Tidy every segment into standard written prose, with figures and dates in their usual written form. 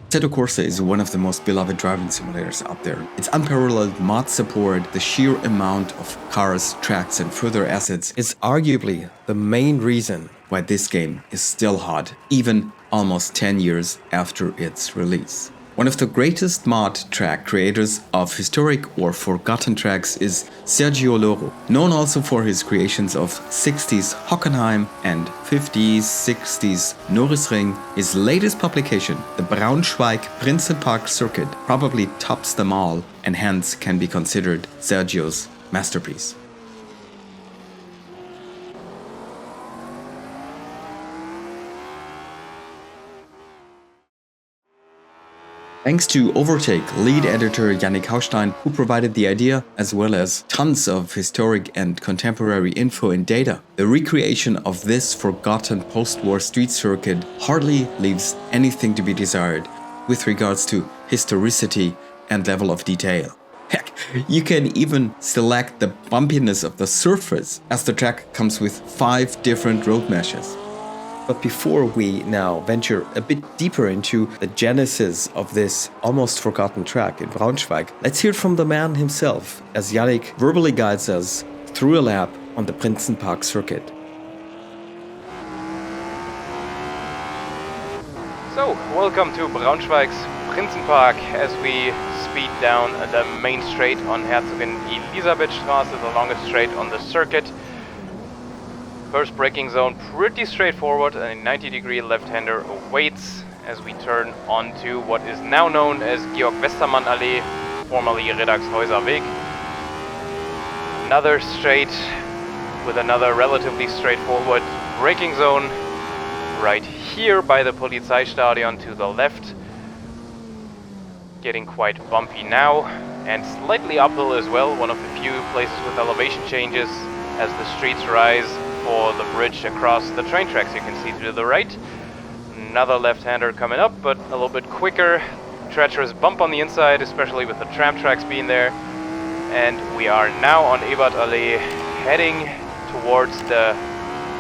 Assetto Corsa is one of the most beloved driving simulators out there. Its unparalleled mod support, the sheer amount of cars, tracks and further assets is arguably the main reason why this game is still hot, even almost 10 years after its release. One of the greatest mod track creators of historic or forgotten tracks is Sergio Loro, known also for his creations of 60s Hockenheim and 50s, 60s Nürburgring. His latest publication, the Braunschweig Prinzenpark Circuit, probably tops them all and hence can be considered Sergio's masterpiece. Thanks to OverTake lead editor Yannik Haustein, who provided the idea, as well as tons of historic and contemporary info and data. The recreation of this forgotten post-war street circuit hardly leaves anything to be desired with regards to historicity and level of detail. Heck, you can even select the bumpiness of the surface, as the track comes with 5 different road meshes. But before we now venture a bit deeper into the genesis of this almost forgotten track in Braunschweig, let's hear from the man himself as Yannik verbally guides us through a lap on the Prinzenpark Circuit. So, welcome to Braunschweig's Prinzenpark as we speed down the main straight on Herzogin Elisabethstraße, the longest straight on the circuit. First braking zone pretty straightforward, and a 90-degree left-hander awaits as we turn onto what is now known as Georg Westermann Allee, formerly Riddagshäuser Weg. Another straight with another relatively straightforward braking zone right here by the Polizeistadion to the left. Getting quite bumpy now and slightly uphill as well, one of the few places with elevation changes as the streets rise for the bridge across the train tracks you can see to the right. Another left-hander coming up, but a little bit quicker. Treacherous bump on the inside, especially with the tram tracks being there. And we are now on Ebert Allee, heading towards the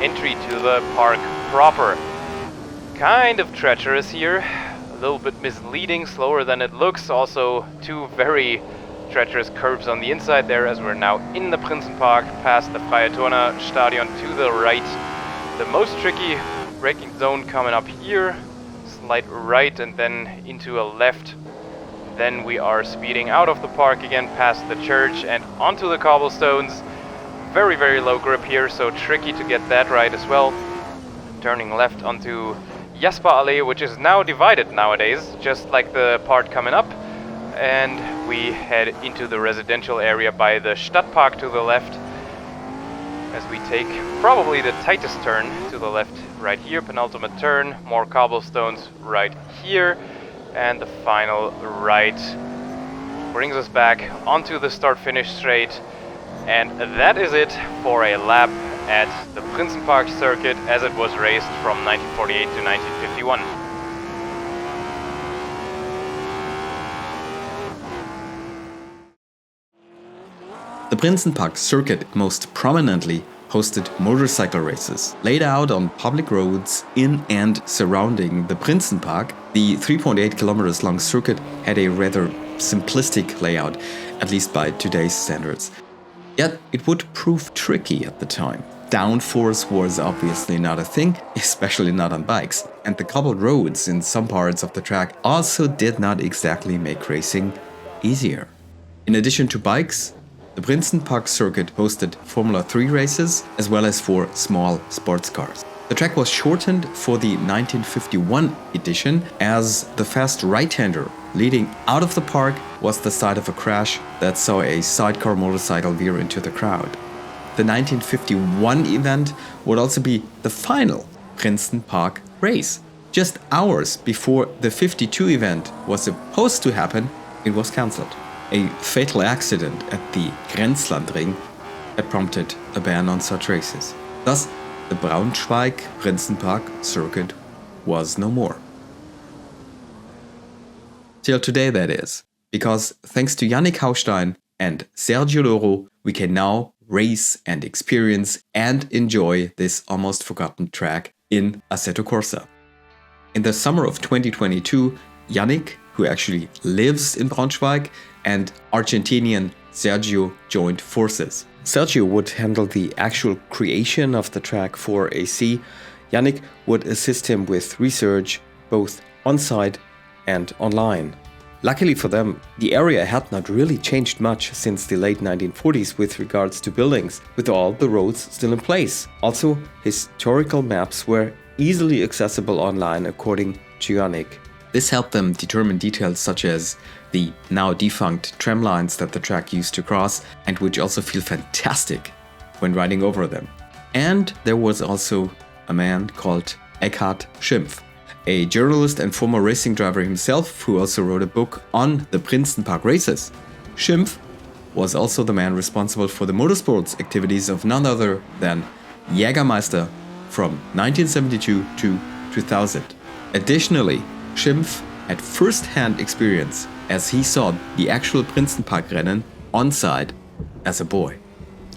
entry to the park proper. Kind of treacherous here, a little bit misleading, slower than it looks. Also 2 very treacherous curves on the inside there as we're now in the Prinzenpark, past the Freie Turner Stadion to the right. The most tricky braking zone coming up here, slight right and then into a left. Then we are speeding out of the park again past the church and onto the cobblestones. Very, very low grip here, so tricky to get that right as well. Turning left onto Jasper Allee, which is now divided nowadays, just like the part coming up. And we head into the residential area by the Stadtpark to the left as we take probably the tightest turn to the left right here, penultimate turn, more cobblestones right here, and the final right brings us back onto the start-finish straight. And that is it for a lap at the Prinzenpark Circuit as it was raced from 1948 to 1951. The Prinzenpark Circuit most prominently hosted motorcycle races. Laid out on public roads in and surrounding the Prinzenpark, the 3.8 kilometers long circuit had a rather simplistic layout, at least by today's standards. Yet it would prove tricky at the time. Downforce was obviously not a thing, especially not on bikes, and the cobbled roads in some parts of the track also did not exactly make racing easier. In addition to bikes, the Prinzenpark Circuit hosted Formula 3 races as well as 4 small sports cars. The track was shortened for the 1951 edition as the fast right-hander leading out of the park was the site of a crash that saw a sidecar motorcycle veer into the crowd. The 1951 event would also be the final Prinzenpark race. Just hours before the 52 event was supposed to happen, it was cancelled. A fatal accident at the Grenzlandring had prompted a ban on such races. Thus, the Braunschweig Prinzenpark Circuit was no more. Till today, that is, because thanks to Yannik Haustein and Sergio Loro, we can now race and experience and enjoy this almost forgotten track in Assetto Corsa. In the summer of 2022, Yannik, who actually lives in Braunschweig, and Argentinian Sergio joined forces. Sergio would handle the actual creation of the track for AC. Yannik would assist him with research, both on-site and online. Luckily for them, the area had not really changed much since the late 1940s with regards to buildings, with all the roads still in place. Also, historical maps were easily accessible online according to Yannik. This helped them determine details such as the now defunct tram lines that the track used to cross and which also feel fantastic when riding over them. And there was also a man called Eckhard Schimpf, a journalist and former racing driver himself who also wrote a book on the Prinzenpark races. Schimpf was also the man responsible for the motorsports activities of none other than Jägermeister from 1972 to 2000. Additionally, Schimpf had first-hand experience as he saw the actual Prinzenpark Rennen on site as a boy.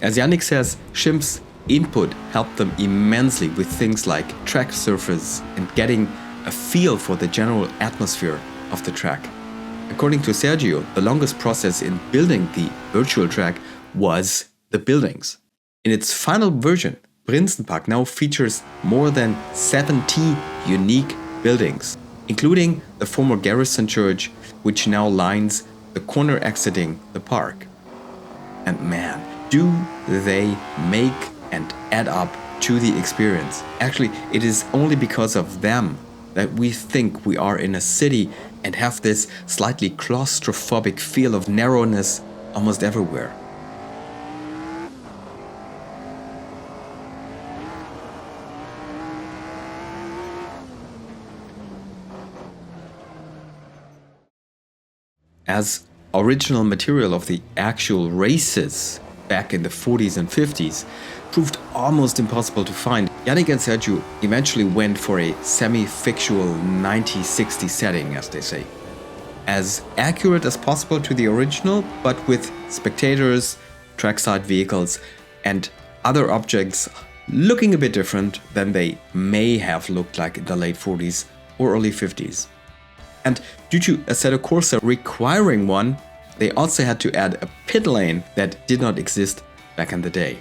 As Yannik says, Schimpf's input helped them immensely with things like track surface and getting a feel for the general atmosphere of the track. According to Sergio, the longest process in building the virtual track was the buildings. In its final version, Prinzenpark now features more than 70 unique buildings, including the former garrison church, which now lines the corner exiting the park. And man, do they make and add up to the experience. Actually, it is only because of them that we think we are in a city and have this slightly claustrophobic feel of narrowness almost everywhere. As original material of the actual races back in the 40s and 50s proved almost impossible to find, Yannik and Sergio eventually went for a semi-fictional 90-60 setting, as they say. As accurate as possible to the original, but with spectators, trackside vehicles, and other objects looking a bit different than they may have looked like in the late 40s or early 50s. And due to Assetto Corsa requiring one, they also had to add a pit lane that did not exist back in the day.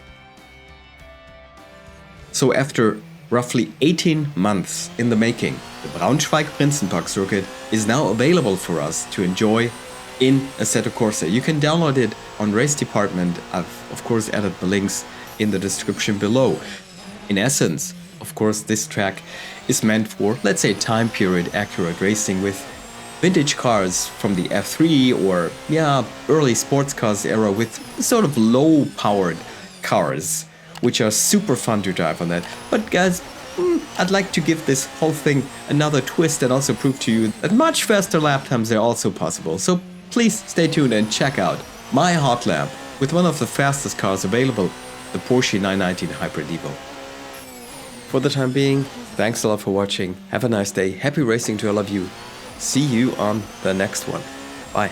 So after roughly 18 months in the making, the Braunschweig Prinzenpark Circuit is now available for us to enjoy in Assetto Corsa. You can download it on Race Department. I've of course added the links in the description below. In essence, of course, this track is meant for, let's say, time period accurate racing with vintage cars from the F3 or early sports cars era with sort of low powered cars, which are super fun to drive on that. But guys, I'd like to give this whole thing another twist and also prove to you that much faster lap times are also possible. So please stay tuned and check out my hot lap with one of the fastest cars available, the Porsche 919 Hybrid Evo. For the time being, thanks a lot for watching. Have a nice day. Happy racing to all of you. See you on the next one. Bye.